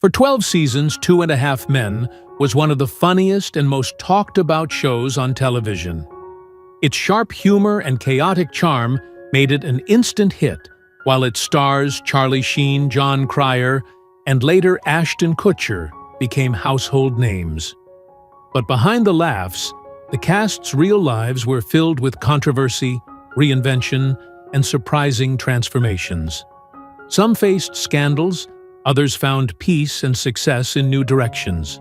For 12 seasons, Two and a Half Men was one of the funniest and most talked-about shows on television. Its sharp humor and chaotic charm made it an instant hit, while its stars, Charlie Sheen, Jon Cryer, and later Ashton Kutcher, became household names. But behind the laughs, the cast's real lives were filled with controversy, reinvention, and surprising transformations. Some faced scandals, others found peace and success in new directions.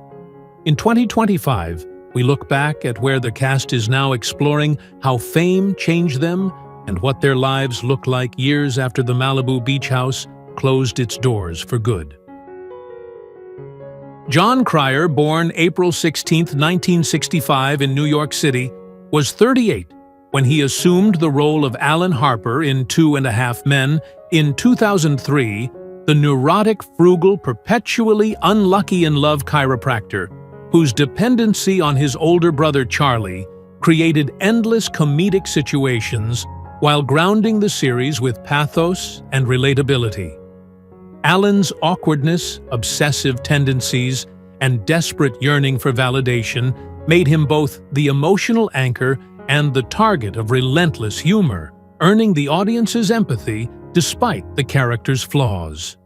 In 2025, we look back at where the cast is now, exploring how fame changed them and what their lives look like years after the Malibu beach house closed its doors for good. Jon Cryer, born April 16, 1965 in New York City, was 38 when he assumed the role of Alan Harper in Two and a Half Men. In 2003, the neurotic, frugal, perpetually unlucky-in-love chiropractor, whose dependency on his older brother Charlie created endless comedic situations while grounding the series with pathos and relatability. Alan's awkwardness, obsessive tendencies, and desperate yearning for validation made him both the emotional anchor and the target of relentless humor, earning the audience's empathy despite the character's flaws.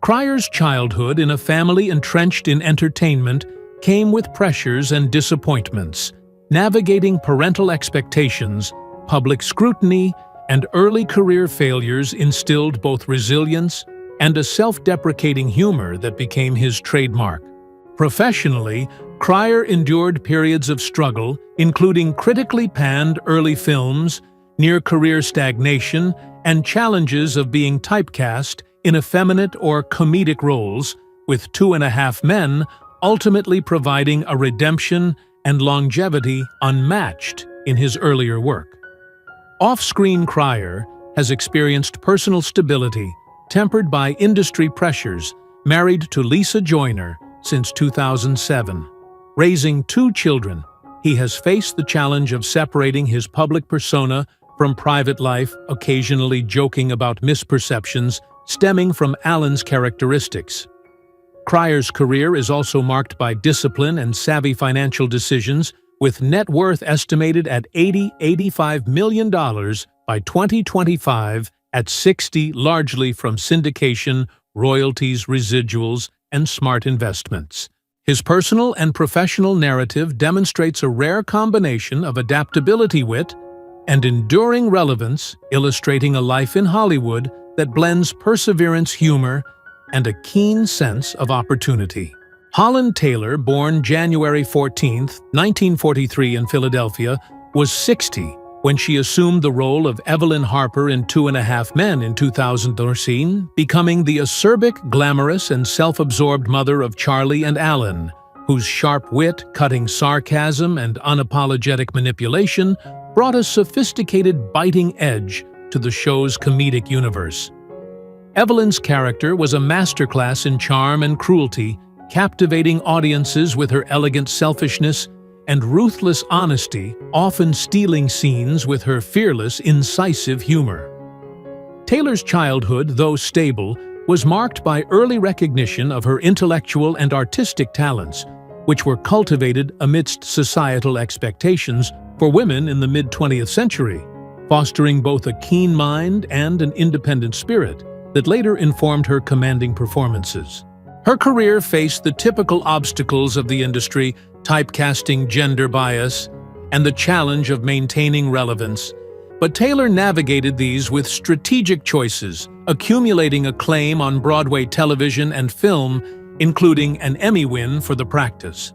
Cryer's childhood in a family entrenched in entertainment came with pressures and disappointments, navigating parental expectations, public scrutiny, and early career failures instilled both resilience and a self-deprecating humor that became his trademark. Professionally, Cryer endured periods of struggle, including critically panned early films, near-career stagnation, and challenges of being typecast in effeminate or comedic roles, with Two and a Half Men ultimately providing a redemption and longevity unmatched in his earlier work. Off-screen, Cryer has experienced personal stability, tempered by industry pressures, married to Lisa Joyner since 2007. Raising two children, he has faced the challenge of separating his public persona from private life, occasionally joking about misperceptions stemming from Alan's characteristics. Cryer's career is also marked by discipline and savvy financial decisions, with net worth estimated at $85 million by 2025, at 60 largely from syndication, royalties, residuals, and smart investments. His personal and professional narrative demonstrates a rare combination of adaptability, wit, and enduring relevance, illustrating a life in Hollywood that blends perseverance, humor, and a keen sense of opportunity. Holland Taylor, born January 14, 1943 in Philadelphia, was 60 when she assumed the role of Evelyn Harper in Two and a Half Men in 2013, becoming the acerbic, glamorous, and self-absorbed mother of Charlie and Alan, whose sharp wit, cutting sarcasm, and unapologetic manipulation brought a sophisticated, biting edge to the show's comedic universe. Evelyn's character was a masterclass in charm and cruelty, captivating audiences with her elegant selfishness and ruthless honesty, often stealing scenes with her fearless, incisive humor. Taylor's childhood, though stable, was marked by early recognition of her intellectual and artistic talents, which were cultivated amidst societal expectations for women in the mid-20th century, fostering both a keen mind and an independent spirit that later informed her commanding performances. Her career faced the typical obstacles of the industry, typecasting, gender bias, and the challenge of maintaining relevance. But Taylor navigated these with strategic choices, accumulating acclaim on Broadway television and film, including an Emmy win for The Practice.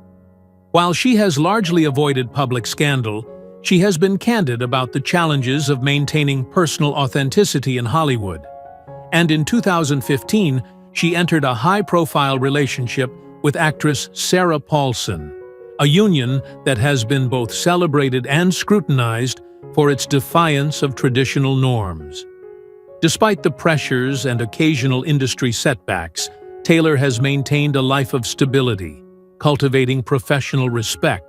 While she has largely avoided public scandal, she has been candid about the challenges of maintaining personal authenticity in Hollywood. And in 2015, she entered a high-profile relationship with actress Sarah Paulson, a union that has been both celebrated and scrutinized for its defiance of traditional norms. Despite the pressures and occasional industry setbacks, Taylor has maintained a life of stability, cultivating professional respect,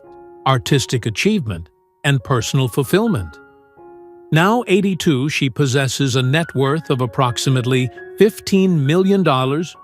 artistic achievement, and personal fulfillment. Now 82, she possesses a net worth of approximately $15 million,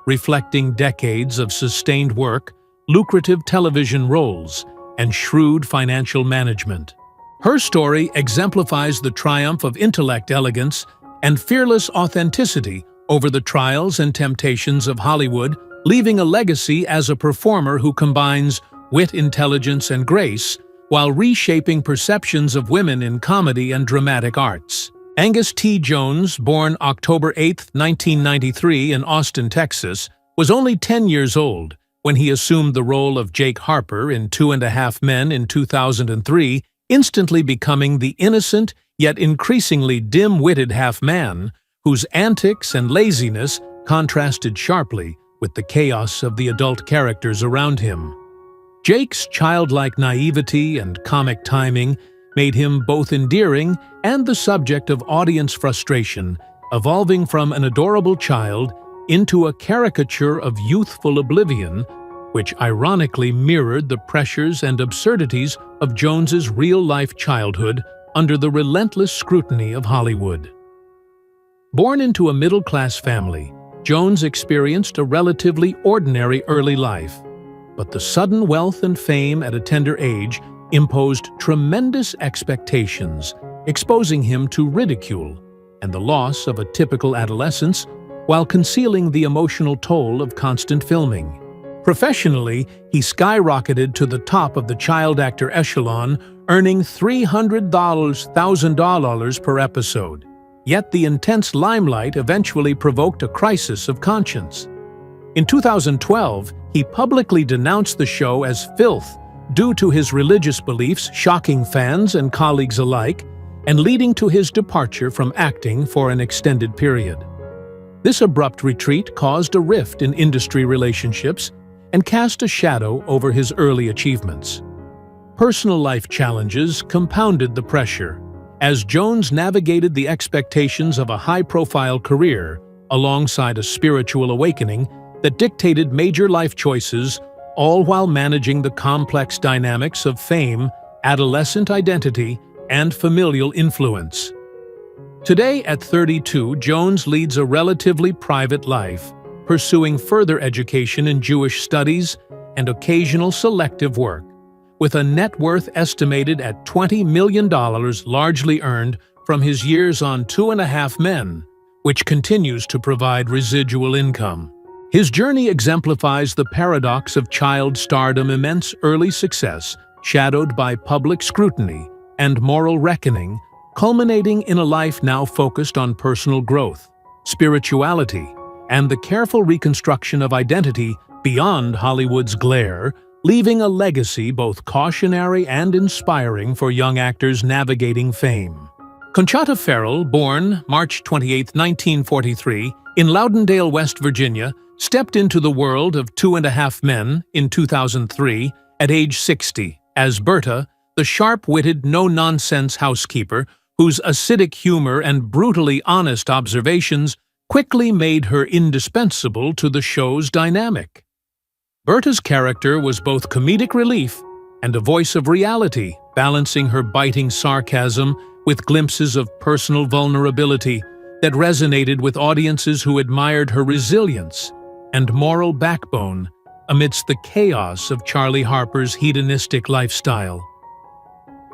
reflecting decades of sustained work, lucrative television roles, and shrewd financial management. Her story exemplifies the triumph of intellect, elegance, and fearless authenticity over the trials and temptations of Hollywood, leaving a legacy as a performer who combines wit, intelligence, and grace while reshaping perceptions of women in comedy and dramatic arts. Angus T. Jones, born October 8, 1993 in Austin, Texas, was only 10 years old when he assumed the role of Jake Harper in 2.5 Men in 2003, instantly becoming the innocent yet increasingly dim-witted half-man whose antics and laziness contrasted sharply with the chaos of the adult characters around him. Jake's childlike naivety and comic timing made him both endearing and the subject of audience frustration, evolving from an adorable child into a caricature of youthful oblivion, which ironically mirrored the pressures and absurdities of Jones's real-life childhood under the relentless scrutiny of Hollywood. Born into a middle-class family, Jones experienced a relatively ordinary early life, but the sudden wealth and fame at a tender age imposed tremendous expectations, exposing him to ridicule and the loss of a typical adolescence while concealing the emotional toll of constant filming. Professionally, he skyrocketed to the top of the child actor echelon, earning $300,000 per episode. Yet the intense limelight eventually provoked a crisis of conscience. In 2012, he publicly denounced the show as filth due to his religious beliefs, shocking fans and colleagues alike, and leading to his departure from acting for an extended period. This abrupt retreat caused a rift in industry relationships and cast a shadow over his early achievements. Personal life challenges compounded the pressure, as Jones navigated the expectations of a high-profile career alongside a spiritual awakening that dictated major life choices, all while managing the complex dynamics of fame, adolescent identity, and familial influence. Today, at 32, Jones leads a relatively private life, pursuing further education in Jewish studies and occasional selective work, with a net worth estimated at $20 million largely earned from his years on 2.5 Men, which continues to provide residual income. His journey exemplifies the paradox of child stardom, immense early success, shadowed by public scrutiny, and moral reckoning, culminating in a life now focused on personal growth, spirituality, and the careful reconstruction of identity beyond Hollywood's glare, leaving a legacy both cautionary and inspiring for young actors navigating fame. Conchata Ferrell, born March 28, 1943, in Loudondale, West Virginia, stepped into the world of 2.5 Men in 2003 at age 60 as Berta, the sharp-witted, no-nonsense housekeeper whose acidic humor and brutally honest observations quickly made her indispensable to the show's dynamic. Berta's character was both comedic relief and a voice of reality, balancing her biting sarcasm with glimpses of personal vulnerability that resonated with audiences who admired her resilience and moral backbone amidst the chaos of Charlie Harper's hedonistic lifestyle.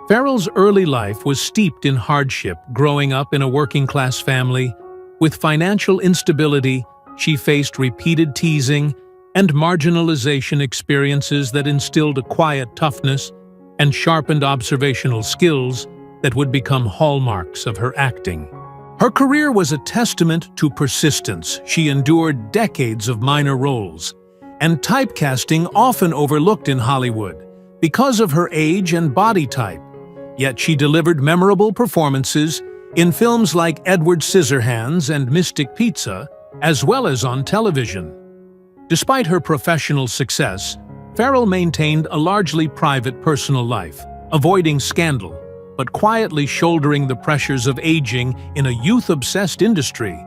Ferrell's early life was steeped in hardship, growing up in a working-class family. With financial instability, she faced repeated teasing and marginalization experiences that instilled a quiet toughness and sharpened observational skills that would become hallmarks of her acting. Her career was a testament to persistence. She endured decades of minor roles and typecasting often overlooked in Hollywood because of her age and body type. Yet she delivered memorable performances in films like Edward Scissorhands and Mystic Pizza, as well as on television. Despite her professional success, Ferrell maintained a largely private personal life, avoiding scandal, but quietly shouldering the pressures of aging in a youth-obsessed industry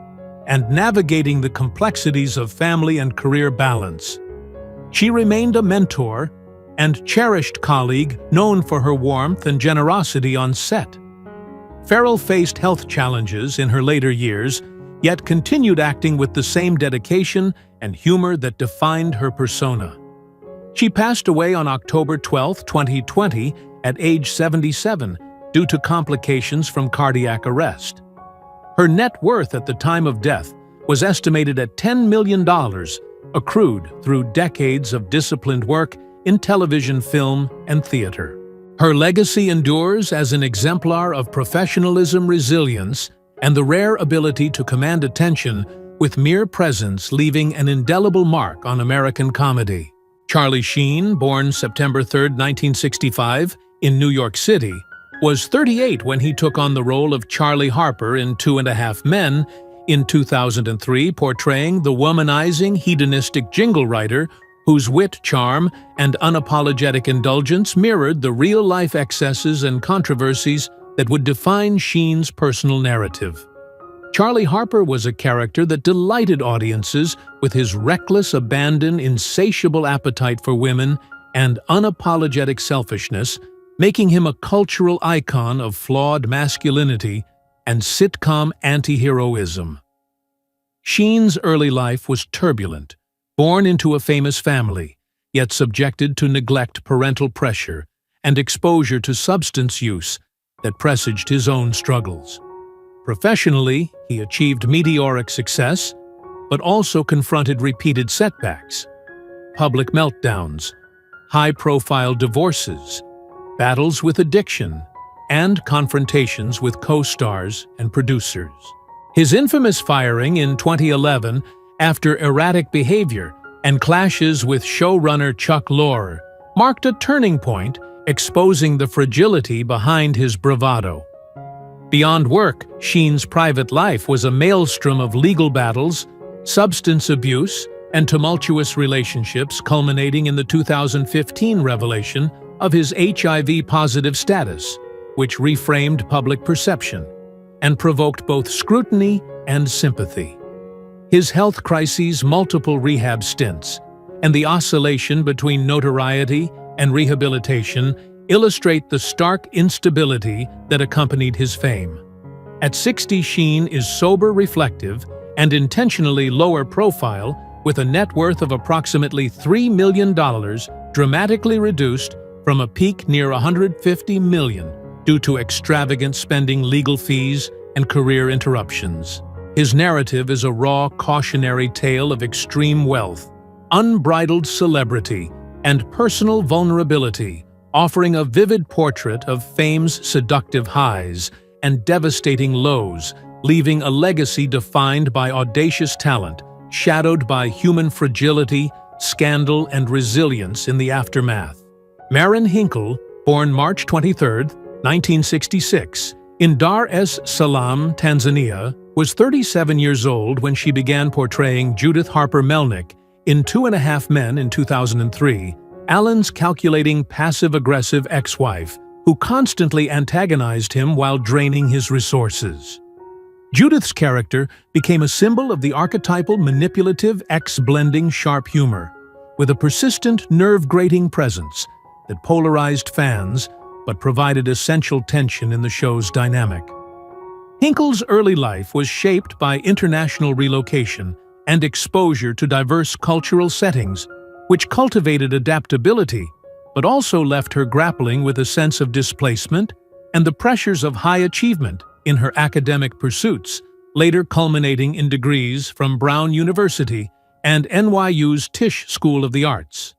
and navigating the complexities of family and career balance. She remained a mentor and cherished colleague known for her warmth and generosity on set. Farrell faced health challenges in her later years, yet continued acting with the same dedication and humor that defined her persona. She passed away on October 12, 2020, at age 77 due to complications from cardiac arrest. Her net worth at the time of death was estimated at $10 million, accrued through decades of disciplined work in television, film, and theater. Her legacy endures as an exemplar of professionalism, resilience, and the rare ability to command attention with mere presence, leaving an indelible mark on American comedy. Charlie Sheen, born September 3, 1965, in New York City, was 38 when he took on the role of Charlie Harper in 2.5 Men in 2003, portraying the womanizing, hedonistic jingle writer whose wit, charm, and unapologetic indulgence mirrored the real-life excesses and controversies that would define Sheen's personal narrative. Charlie Harper was a character that delighted audiences with his reckless abandon, insatiable appetite for women, and unapologetic selfishness, making him a cultural icon of flawed masculinity and sitcom anti-heroism. Sheen's early life was turbulent. Born into a famous family, yet subjected to neglect, parental pressure, and exposure to substance use that presaged his own struggles. Professionally, he achieved meteoric success, but also confronted repeated setbacks, public meltdowns, high-profile divorces, battles with addiction, and confrontations with co-stars and producers. His infamous firing in 2011 after erratic behavior and clashes with showrunner Chuck Lorre marked a turning point, exposing the fragility behind his bravado. Beyond work, Sheen's private life was a maelstrom of legal battles, substance abuse, and tumultuous relationships, culminating in the 2015 revelation of his HIV-positive status, which reframed public perception and provoked both scrutiny and sympathy. His health crises, multiple rehab stints, and the oscillation between notoriety and rehabilitation illustrate the stark instability that accompanied his fame. At 60, Sheen is sober, reflective, and intentionally lower profile, with a net worth of approximately $3 million, dramatically reduced from a peak near $150 million due to extravagant spending, legal fees, and career interruptions. His narrative is a raw, cautionary tale of extreme wealth, unbridled celebrity, and personal vulnerability, offering a vivid portrait of fame's seductive highs and devastating lows, leaving a legacy defined by audacious talent, shadowed by human fragility, scandal, and resilience in the aftermath. Maren Hinkle, born March 23, 1966, in Dar es Salaam, Tanzania, was 37 years old when she began portraying Judith Harper Melnick in 2.5 Men in 2003, Alan's calculating, passive-aggressive ex-wife who constantly antagonized him while draining his resources. Judith's character became a symbol of the archetypal, manipulative, ex-blending sharp humor, with a persistent, nerve-grating presence that polarized fans but provided essential tension in the show's dynamic. Hinkle's early life was shaped by international relocation and exposure to diverse cultural settings, which cultivated adaptability, but also left her grappling with a sense of displacement and the pressures of high achievement in her academic pursuits, later culminating in degrees from Brown University and NYU's Tisch School of the Arts.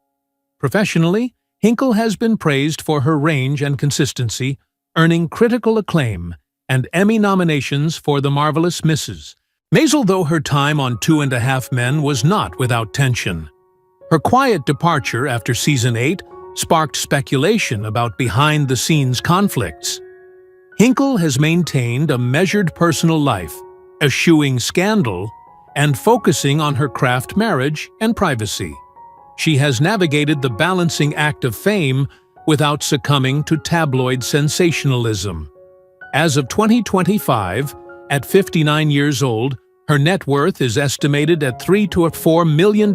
Professionally, Hinkle has been praised for her range and consistency, earning critical acclaim and Emmy nominations for The Marvelous Mrs. Maisel, though her time on 2.5 Men was not without tension. Her quiet departure after Season 8 sparked speculation about behind-the-scenes conflicts. Hinkle has maintained a measured personal life, eschewing scandal and focusing on her craft, marriage, and privacy. She has navigated the balancing act of fame without succumbing to tabloid sensationalism. As of 2025, at 59 years old, her net worth is estimated at $3 to $4 million,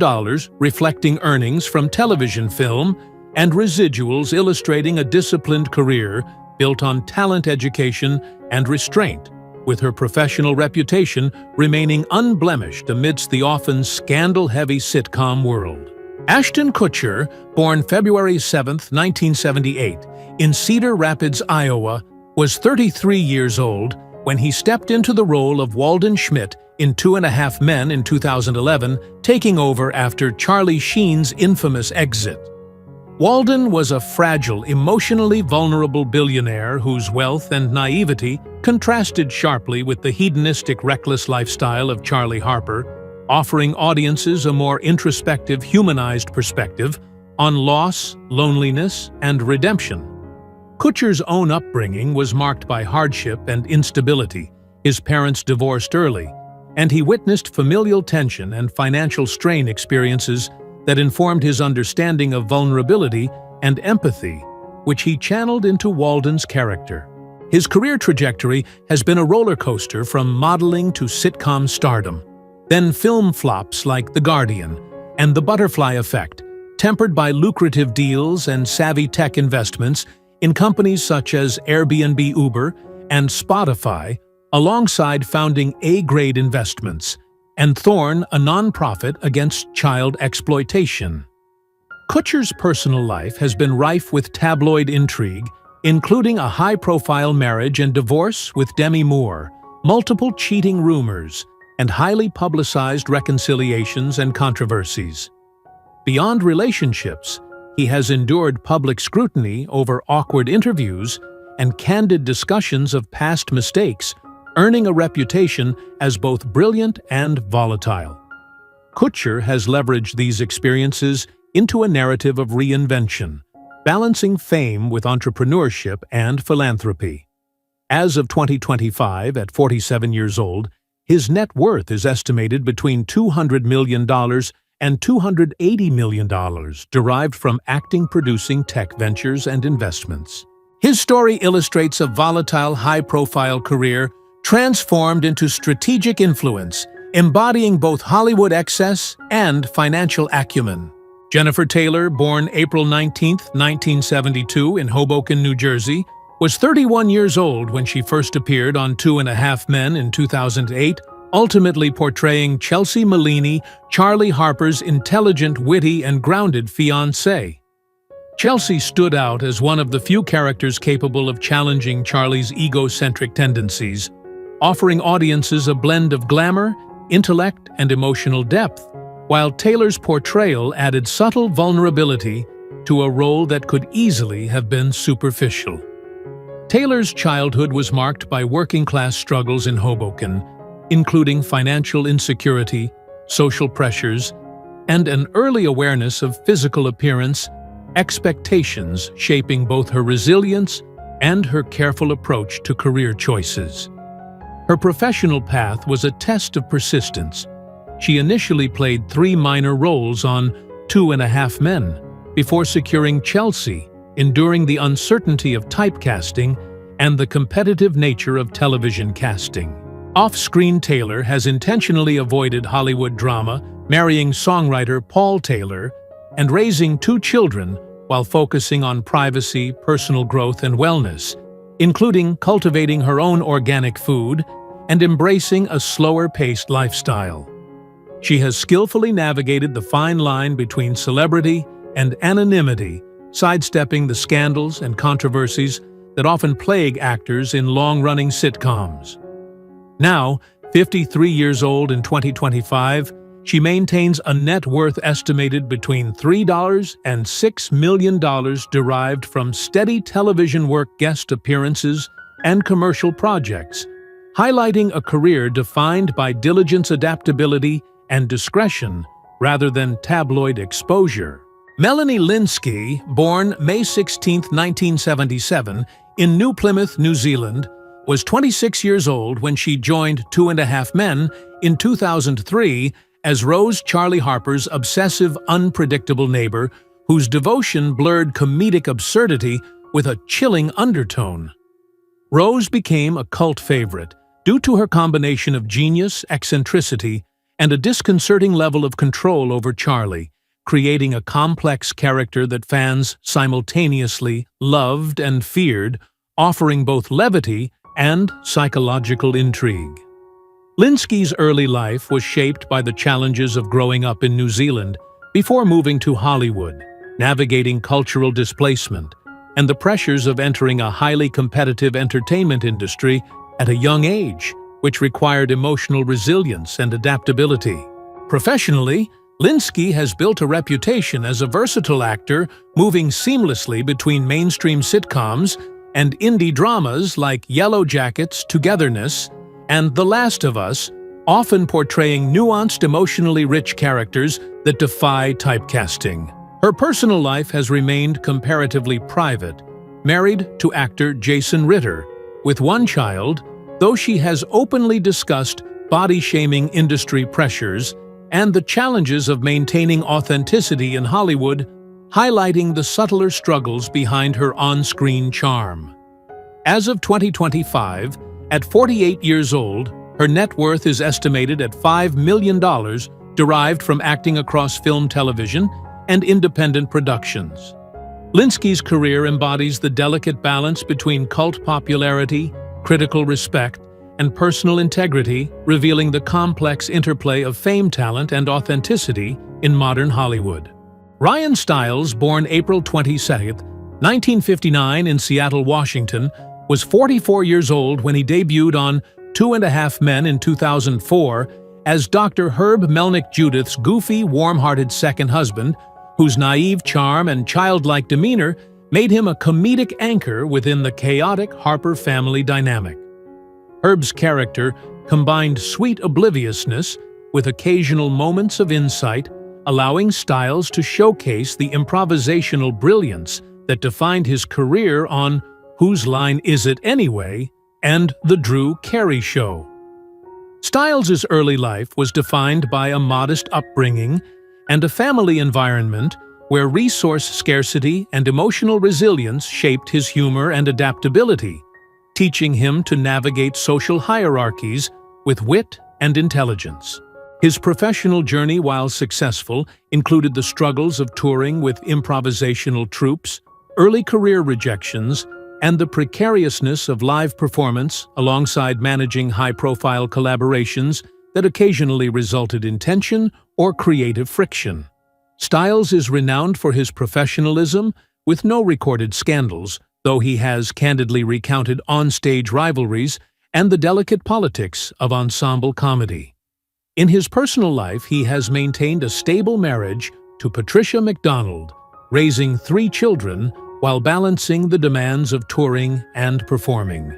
reflecting earnings from television, film, and residuals, illustrating a disciplined career built on talent education and restraint, with her professional reputation remaining unblemished amidst the often scandal-heavy sitcom world. Ashton Kutcher, born February 7, 1978, in Cedar Rapids, Iowa, was 33 years old when he stepped into the role of Walden Schmidt in 2.5 Men in 2011, taking over after Charlie Sheen's infamous exit. Walden was a fragile, emotionally vulnerable billionaire whose wealth and naivety contrasted sharply with the hedonistic, reckless lifestyle of Charlie Harper, offering audiences a more introspective, humanized perspective on loss, loneliness, and redemption. Kutcher's own upbringing was marked by hardship and instability. His parents divorced early, and he witnessed familial tension and financial strain experiences that informed his understanding of vulnerability and empathy, which he channeled into Walden's character. His career trajectory has been a roller coaster from modeling to sitcom stardom, then film flops like The Guardian and The Butterfly Effect, tempered by lucrative deals and savvy tech investments in companies such as Airbnb, Uber, and Spotify, alongside founding A-grade investments, and Thorn, a nonprofit against child exploitation. Kutcher's personal life has been rife with tabloid intrigue, including a high-profile marriage and divorce with Demi Moore, multiple cheating rumors, and highly publicized reconciliations and controversies. Beyond relationships, he has endured public scrutiny over awkward interviews and candid discussions of past mistakes, earning a reputation as both brilliant and volatile. Kutcher has leveraged these experiences into a narrative of reinvention, balancing fame with entrepreneurship and philanthropy. As of 2025, at 47 years old, his net worth is estimated between $200 million and $280 million, derived from acting, producing, tech ventures, and investments. His story illustrates a volatile, high-profile career transformed into strategic influence, embodying both Hollywood excess and financial acumen. Jennifer Taylor, born April 19, 1972 in Hoboken, New Jersey, was 31 years old when she first appeared on 2.5 Men in 2008, ultimately portraying Chelsea Melini, Charlie Harper's intelligent, witty, and grounded fiancée. Chelsea stood out as one of the few characters capable of challenging Charlie's egocentric tendencies, offering audiences a blend of glamour, intellect, and emotional depth, while Taylor's portrayal added subtle vulnerability to a role that could easily have been superficial. Taylor's childhood was marked by working-class struggles in Hoboken, including financial insecurity, social pressures, and an early awareness of physical appearance, expectations shaping both her resilience and her careful approach to career choices. Her professional path was a test of persistence. She initially played 3 minor roles on 2.5 Men, before securing Chelsea, enduring the uncertainty of typecasting and the competitive nature of television casting. Off-screen, Taylor has intentionally avoided Hollywood drama, marrying songwriter Paul Taylor, and raising 2 children while focusing on privacy, personal growth, and wellness, including cultivating her own organic food and embracing a slower-paced lifestyle. She has skillfully navigated the fine line between celebrity and anonymity, sidestepping the scandals and controversies that often plague actors in long-running sitcoms. Now, 53 years old in 2025, she maintains a net worth estimated between $3 and $6 million derived from steady television work, guest appearances, and commercial projects, highlighting a career defined by diligence, adaptability, and discretion rather than tabloid exposure. Melanie Lynskey, born May 16, 1977, in New Plymouth, New Zealand, was 26 years old when she joined 2.5 Men in 2003 as Rose, Charlie Harper's obsessive, unpredictable neighbor whose devotion blurred comedic absurdity with a chilling undertone. Rose became a cult favorite due to her combination of genius, eccentricity, and a disconcerting level of control over Charlie, creating a complex character that fans simultaneously loved and feared, offering both levity and psychological intrigue. Linsky's early life was shaped by the challenges of growing up in New Zealand before moving to Hollywood, navigating cultural displacement, and the pressures of entering a highly competitive entertainment industry at a young age, which required emotional resilience and adaptability. Professionally, Linsky has built a reputation as a versatile actor, moving seamlessly between mainstream sitcoms and indie dramas like Yellow Jackets, Togetherness, and The Last of Us, often portraying nuanced, emotionally rich characters that defy typecasting. Her personal life has remained comparatively private, married to actor Jason Ritter, with one child, though she has openly discussed body-shaming industry pressures and the challenges of maintaining authenticity in Hollywood, highlighting the subtler struggles behind her on-screen charm. As of 2025, at 48 years old, her net worth is estimated at $5 million, derived from acting across film, television, and independent productions. Linsky's career embodies the delicate balance between cult popularity, critical respect, and personal integrity, revealing the complex interplay of fame, talent, and authenticity in modern Hollywood. Ryan Stiles, born April 22, 1959 in Seattle, Washington, was 44 years old when he debuted on 2.5 Men in 2004 as Dr. Herb Melnick Judith's goofy, warm-hearted second husband, whose naive charm and childlike demeanor made him a comedic anchor within the chaotic Harper family dynamic. Herb's character combined sweet obliviousness with occasional moments of insight, allowing Stiles to showcase the improvisational brilliance that defined his career on Whose Line Is It Anyway? And The Drew Carey Show. Stiles' early life was defined by a modest upbringing and a family environment where resource scarcity and emotional resilience shaped his humor and adaptability, teaching him to navigate social hierarchies with wit and intelligence. His professional journey, while successful, included the struggles of touring with improvisational troupes, early career rejections, and the precariousness of live performance alongside managing high-profile collaborations that occasionally resulted in tension or creative friction. Stiles is renowned for his professionalism, with no recorded scandals, though he has candidly recounted on-stage rivalries and the delicate politics of ensemble comedy. In his personal life, he has maintained a stable marriage to Patricia McDonald, raising 3 children while balancing the demands of touring and performing.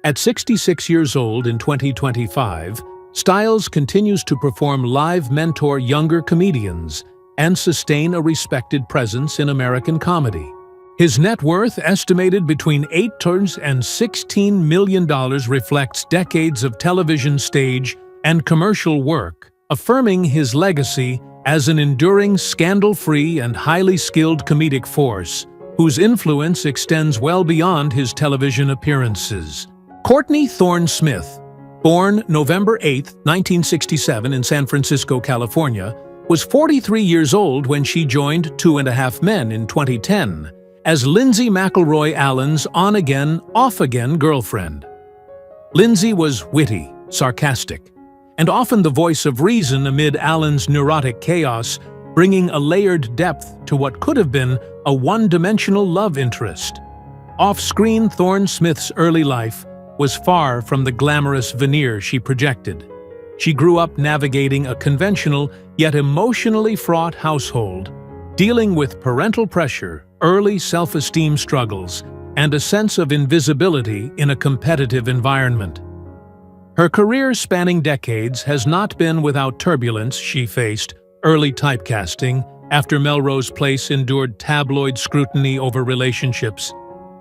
At 66 years old in 2025, Stiles continues to perform live, mentor younger comedians, and sustain a respected presence in American comedy. His net worth, estimated between $8 and $16 million, reflects decades of television, stage, and commercial work, affirming his legacy as an enduring, scandal-free, and highly skilled comedic force, whose influence extends well beyond his television appearances. Courtney Thorne Smith, born November 8, 1967 in San Francisco, California, was 43 years old when she joined 2.5 Men in 2010 as Lindsay McElroy Allen's on-again, off-again girlfriend. Lindsay was witty, sarcastic, and often the voice of reason amid Allen's neurotic chaos, bringing a layered depth to what could have been a one-dimensional love interest. Off-screen, Thorne Smith's early life was far from the glamorous veneer she projected. She grew up navigating a conventional yet emotionally fraught household, dealing with parental pressure, early self-esteem struggles, and a sense of invisibility in a competitive environment. Her career, spanning decades, has not been without turbulence. She faced early typecasting after Melrose Place endured tabloid scrutiny over relationships,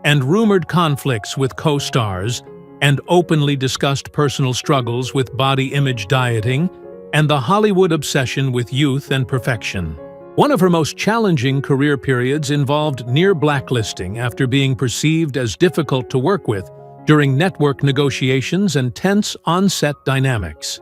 and rumored conflicts with co-stars, and openly discussed personal struggles with body image dieting and the Hollywood obsession with youth and perfection. One of her most challenging career periods involved near blacklisting after being perceived as difficult to work with during network negotiations and tense on-set dynamics.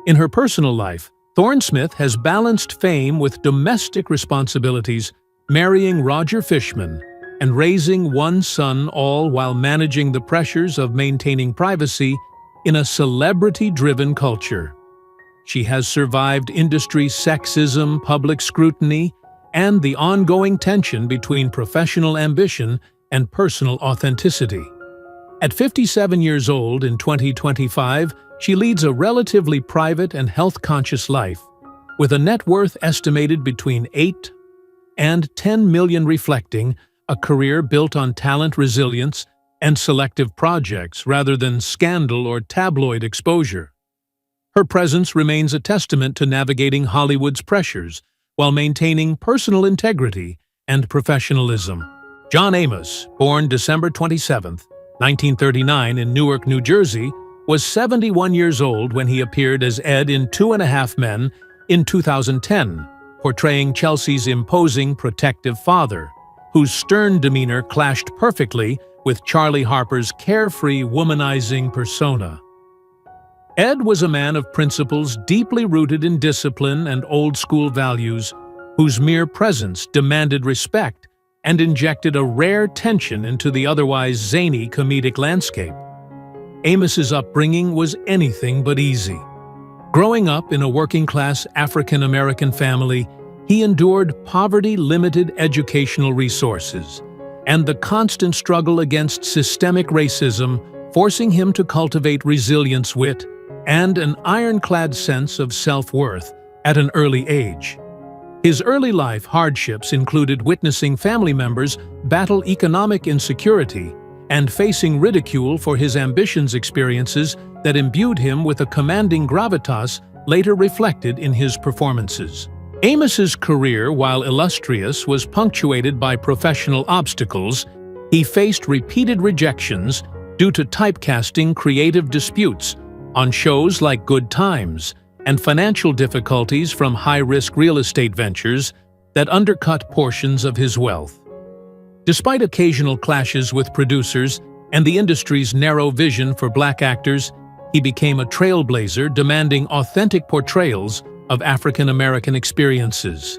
In her personal life, Thorne Smith has balanced fame with domestic responsibilities, marrying Roger Fishman, and raising one son, all while managing the pressures of maintaining privacy in a celebrity-driven culture. She has survived industry sexism, public scrutiny, and the ongoing tension between professional ambition and personal authenticity. At 57 years old in 2025, she leads a relatively private and health-conscious life, with a net worth estimated between 8 and 10 million, reflecting a career built on talent, resilience, and selective projects rather than scandal or tabloid exposure. Her presence remains a testament to navigating Hollywood's pressures while maintaining personal integrity and professionalism. John Amos, born December 27, 1939 in Newark, New Jersey, was 71 years old when he appeared as Ed in 2.5 Men in 2010, portraying Chelsea's imposing, protective father, whose stern demeanor clashed perfectly with Charlie Harper's carefree, womanizing persona. Ed was a man of principles deeply rooted in discipline and old-school values, whose mere presence demanded respect and injected a rare tension into the otherwise zany comedic landscape. Amos's upbringing was anything but easy. Growing up in a working-class African-American family, he endured poverty, limited educational resources, and the constant struggle against systemic racism, forcing him to cultivate resilience, wit, and an ironclad sense of self-worth at an early age. His early life hardships included witnessing family members battle economic insecurity and facing ridicule for his ambitions, experiences that imbued him with a commanding gravitas later reflected in his performances. Amos's career, while illustrious, was punctuated by professional obstacles. He faced repeated rejections due to typecasting, creative disputes on shows like Good Times, and financial difficulties from high-risk real estate ventures that undercut portions of his wealth. Despite occasional clashes with producers and the industry's narrow vision for black actors, he became a trailblazer, demanding authentic portrayals of African-American experiences.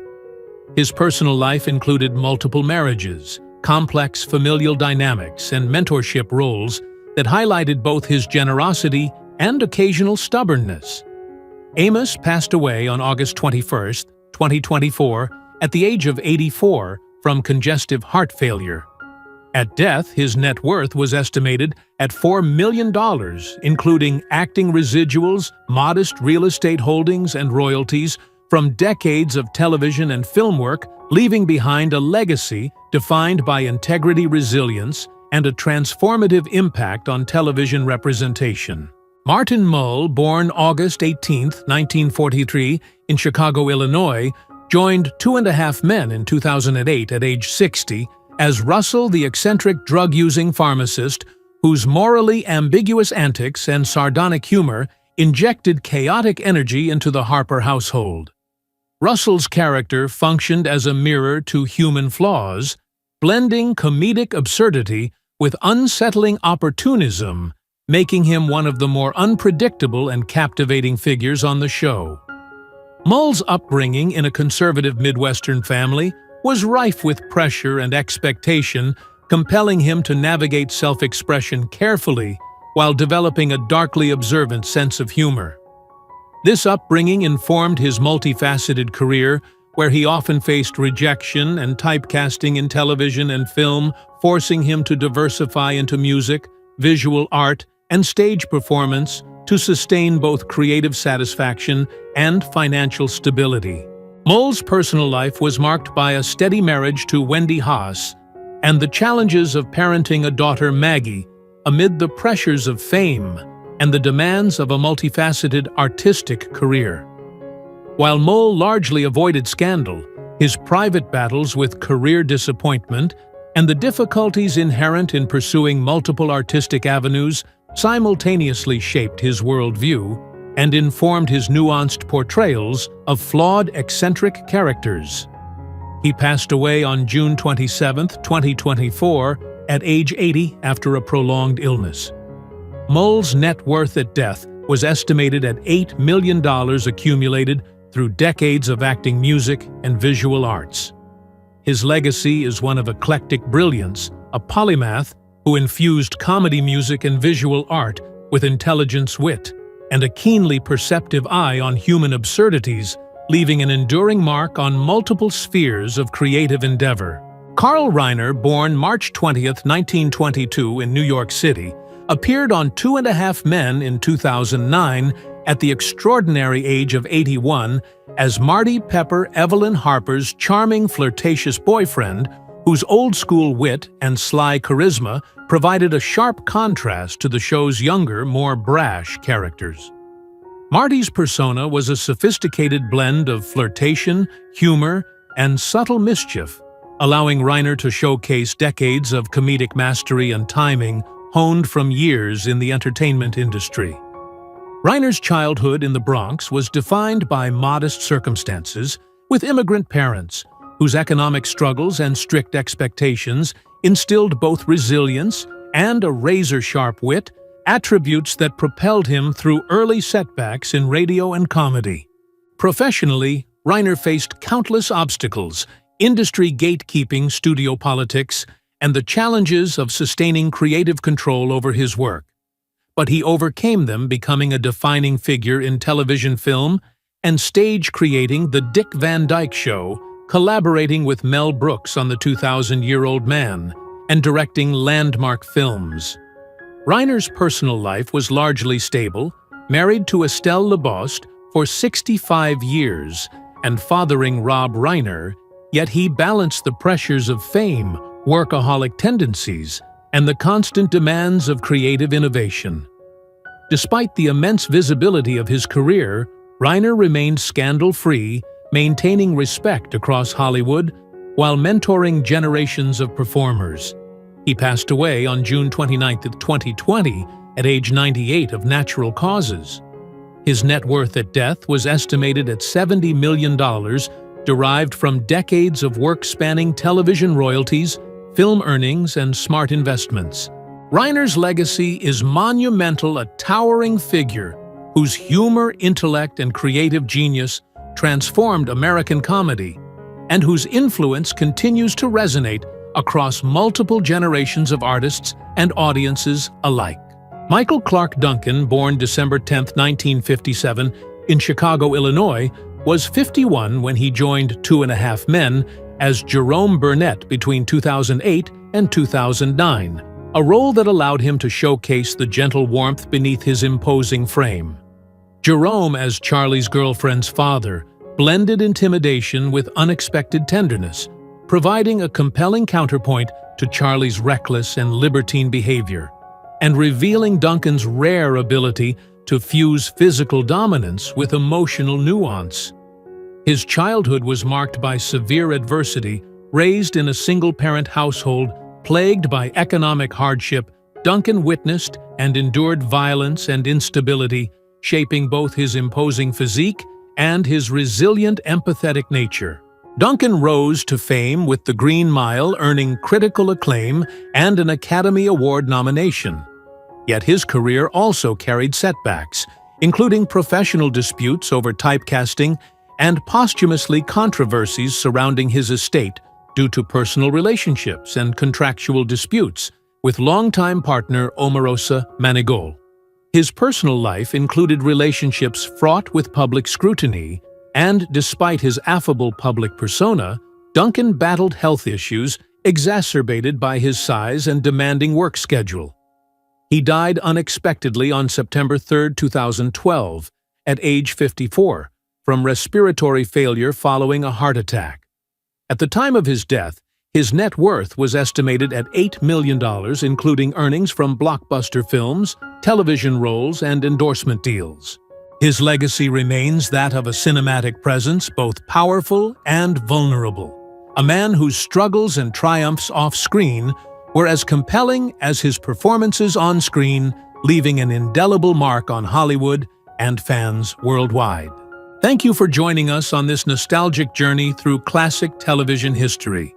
His personal life included multiple marriages, complex familial dynamics, and mentorship roles that highlighted both his generosity and occasional stubbornness. Amos passed away on August 21, 2024, at the age of 84 from congestive heart failure. At death, his net worth was estimated at $4 million, including acting residuals, modest real estate holdings, and royalties from decades of television and film work, leaving behind a legacy defined by integrity, resilience, and a transformative impact on television representation. Martin Mull, born August 18, 1943, in Chicago, Illinois, joined 2.5 Men in 2008 at age 60 as Russell, the eccentric drug-using pharmacist whose morally ambiguous antics and sardonic humor injected chaotic energy into the Harper household. Russell's character functioned as a mirror to human flaws, blending comedic absurdity with unsettling opportunism, making him one of the more unpredictable and captivating figures on the show. Mull's upbringing in a conservative Midwestern family was rife with pressure and expectation, compelling him to navigate self-expression carefully while developing a darkly observant sense of humor. This upbringing informed his multifaceted career, where he often faced rejection and typecasting in television and film, forcing him to diversify into music, visual art, and stage performance to sustain both creative satisfaction and financial stability. Mull's personal life was marked by a steady marriage to Wendy Haas and the challenges of parenting a daughter, Maggie, amid the pressures of fame and the demands of a multifaceted artistic career. While Mull largely avoided scandal, his private battles with career disappointment and the difficulties inherent in pursuing multiple artistic avenues simultaneously shaped his worldview and informed his nuanced portrayals of flawed, eccentric characters. He passed away on June 27, 2024, at age 80 after a prolonged illness. Mull's net worth at death was estimated at $8 million, accumulated through decades of acting, music, and visual arts. His legacy is one of eclectic brilliance, a polymath who infused comedy music and visual art with intelligent wit and a keenly perceptive eye on human absurdities, leaving an enduring mark on multiple spheres of creative endeavor. Carl Reiner, born March 20, 1922 in New York City, appeared on 2.5 Men in 2009 at the extraordinary age of 81 as Marty Pepper Evelyn Harper's charming, flirtatious boyfriend, whose old-school wit and sly charisma provided a sharp contrast to the show's younger, more brash characters. Marty's persona was a sophisticated blend of flirtation, humor, and subtle mischief, allowing Reiner to showcase decades of comedic mastery and timing honed from years in the entertainment industry. Reiner's childhood in the Bronx was defined by modest circumstances, with immigrant parents, whose economic struggles and strict expectations instilled both resilience and a razor-sharp wit, attributes that propelled him through early setbacks in radio and comedy. Professionally, Reiner faced countless obstacles, industry gatekeeping, studio politics, and the challenges of sustaining creative control over his work. But he overcame them, becoming a defining figure in television, film, and stage, creating The Dick Van Dyke Show, collaborating with Mel Brooks on The 2,000-Year-Old Man, and directing landmark films. Reiner's personal life was largely stable, married to Estelle Lebost for 65 years and fathering Rob Reiner, yet he balanced the pressures of fame, workaholic tendencies, and the constant demands of creative innovation. Despite the immense visibility of his career, Reiner remained scandal-free, maintaining respect across Hollywood while mentoring generations of performers. He passed away on June 29, 2020, at age 98 of natural causes. His net worth at death was estimated at $70 million, derived from decades of work spanning television royalties, film earnings, and smart investments. Reiner's legacy is monumental, a towering figure whose humor, intellect, and creative genius transformed American comedy, and whose influence continues to resonate across multiple generations of artists and audiences alike. Michael Clark Duncan, born December 10, 1957, in Chicago, Illinois, was 51 when he joined 2.5 Men as Jerome Burnett between 2008 and 2009, a role that allowed him to showcase the gentle warmth beneath his imposing frame. Jerome, as Charlie's girlfriend's father, blended intimidation with unexpected tenderness, providing a compelling counterpoint to Charlie's reckless and libertine behavior, and revealing Duncan's rare ability to fuse physical dominance with emotional nuance. His childhood was marked by severe adversity. Raised in a single-parent household plagued by economic hardship, Duncan witnessed and endured violence and instability, shaping both his imposing physique and his resilient, empathetic nature. Duncan rose to fame with The Green Mile, earning critical acclaim and an Academy Award nomination. Yet his career also carried setbacks, including professional disputes over typecasting and posthumously controversies surrounding his estate due to personal relationships and contractual disputes with longtime partner Omarosa Manigault. His personal life included relationships fraught with public scrutiny, and despite his affable public persona, Duncan battled health issues exacerbated by his size and demanding work schedule. He died unexpectedly on September 3, 2012, at age 54, from respiratory failure following a heart attack. At the time of his death, his net worth was estimated at $8 million, including earnings from blockbuster films, television roles, and endorsement deals. His legacy remains that of a cinematic presence both powerful and vulnerable, a man whose struggles and triumphs off-screen were as compelling as his performances on-screen, leaving an indelible mark on Hollywood and fans worldwide. Thank you for joining us on this nostalgic journey through classic television history.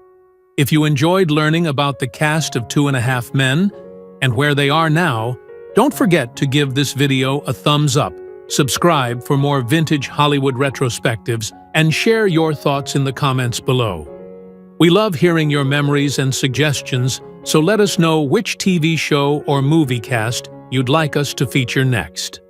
If you enjoyed learning about the cast of 2.5 Men and where they are now, don't forget to give this video a thumbs up, subscribe for more vintage Hollywood retrospectives, and share your thoughts in the comments below. We love hearing your memories and suggestions, so let us know which TV show or movie cast you'd like us to feature next.